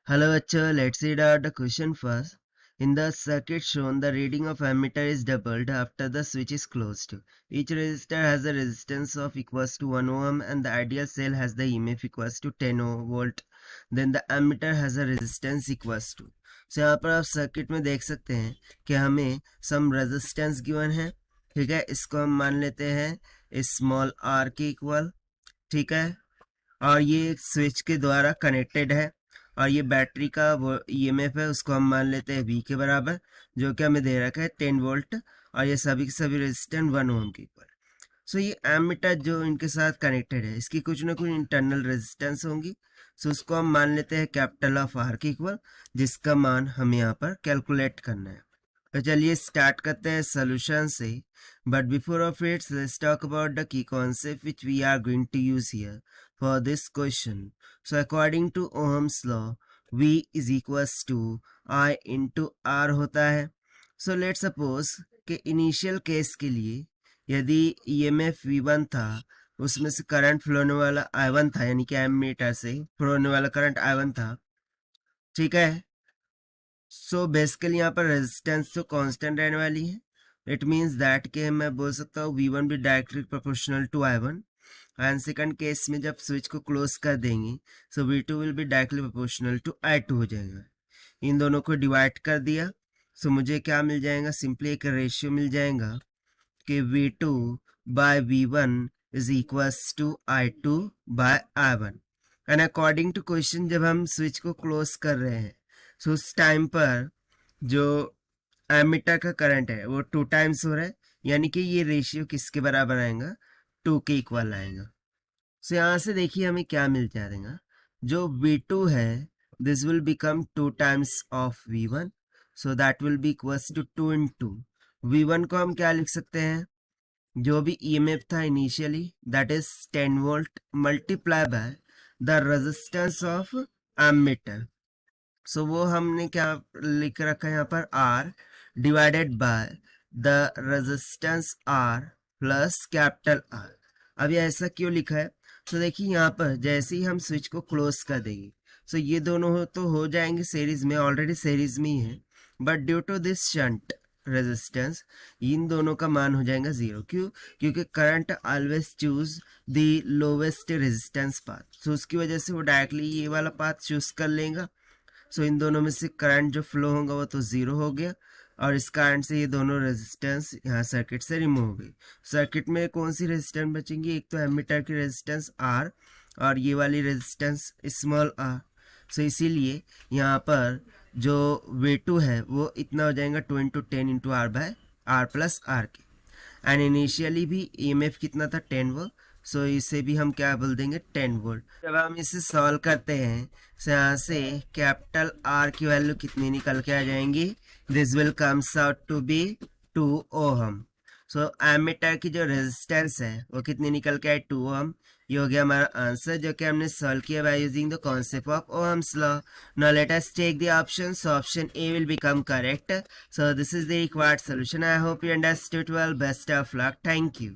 Hello, Acha. Let's read out the question first. In the circuit shown, the reading of ammeter is doubled after the switch is closed. Each resistor has a resistance of equals to 1 ohm and the ideal cell has the EMF equals to 10 volt. Then the ammeter has a resistance equals to. So यहाँ पर आप circuit में देख सकते हैं कि हमें सम resistance given है, ठीक है। इसको हम मान लेते हैं स्मॉल आर के इक्वल, ठीक है। और ये स्विच के द्वारा कनेक्टेड है और ये बैटरी का वो ईएमएफ है, उसको हम मान लेते हैं वी के बराबर, जो कि हमें दे रखा है 10 वोल्ट और ये सभी के सभी रेजिस्टेंस 1 ओम के ऊपर। सो ये एमीटर जो इनके साथ कनेक्टेड है, इसकी कुछ ना कुछ इंटरनल रेजिस्टेंस होंगी। सो उसको हम मान लेते हैं कैपिटल ऑफ आर के इक्वल, जिसका मान हमें यहाँ पर कैलकुलेट करना है। तो चलिए स्टार्ट करते हैं सोल्यूशन से, but before of its let's talk about the key concept which we are going to use here for this question. So according to Ohm's law V is equals to I into R होता है। So let suppose कि initial case के लिए यदि EMF V1 था, उसमें से current flow होने वाला I1 था, यानी कि एमीटर से फ्लो होने वाला करंट I1 था, ठीक है। सो बेसिकली यहाँ पर रेजिस्टेंस तो कांस्टेंट रहने वाली है। इट मीन्स दैट कि मैं बोल सकता हूँ V1 भी directly proportional to I1। And second case में जब स्विच को क्लोज कर देंगे so V2 will be directly proportional to I2 हो जाएगा। इन दोनों को डिवाइड कर दिया, सो मुझे क्या मिल जाएगा, सिंपली एक रेशियो मिल जाएगा कि V2 by V1 is equals to I2 by I1। And according to question जब हम स्विच को क्लोज कर रहे हैं सो उस टाइम पर जो एमीटर का करंट है वो 2 टाइम्स हो रहा है, यानी कि ये रेशियो किसके बराबर आएगा, 2 के इक्वल आएगा। सो यहाँ से देखिए हमें क्या मिल जाएगा, जो V2 है this will become 2 times of V1, so that will be equals to 2 into V1 को हम क्या लिख सकते हैं, जो भी EMF था initially that is 10 volt multiply by the resistance of ammeter. So वो हमने क्या लिख रखा है यहाँ पर, R divided by the resistance R plus capital R। अब ये ऐसा क्यों लिखा है, तो देखिए यहाँ पर जैसे ही हम स्विच को क्लोज कर देंगे सो ये दोनों तो हो जाएंगे सीरीज में, ऑलरेडी सीरीज में ही है, but due to this shunt resistance इन दोनों का मान हो जाएगा 0। क्यों, क्योंकि current always choose the lowest resistance path, so उसकी वजह से वो डायरेक्टली ये वाला पाथ चूज कर लेगा। सो इन दोनों में से करंट जो फ्लो होगा वो तो 0 हो गया और इस कारण से ये दोनों रेजिस्टेंस यहाँ सर्किट से रिमूव हो गई। सर्किट में कौन सी रेजिस्टेंस बचेंगी, एक तो एमीटर की रेजिस्टेंस R और ये वाली रेजिस्टेंस स्मॉल r। सो इसीलिए यहाँ पर जो V2 है वो इतना हो जाएगा 2 into 10 into R by R plus R के। एंड इनिशियली भी EMF कितना था 10 वोल्ट, सो इसे भी हम क्या बोल देंगे 10 वोल्ट। जब हम इसे सॉल्व करते हैं तो यहाँ से कैपिटल R की वैल्यू कितनी निकल के आ जाएंगी, this will comes out to be 2 ohm. So ammeter की जो रेजिस्टेंस है वो कितनी निकल के आए 2 ओहम। ये हो गया हमारा आंसर जो कि हमने सॉल्व किया by using the concept of Ohm's law. Now let us take the option, so option A will become correct. So this is the required solution. I hope you understood well. Best of luck. Thank you.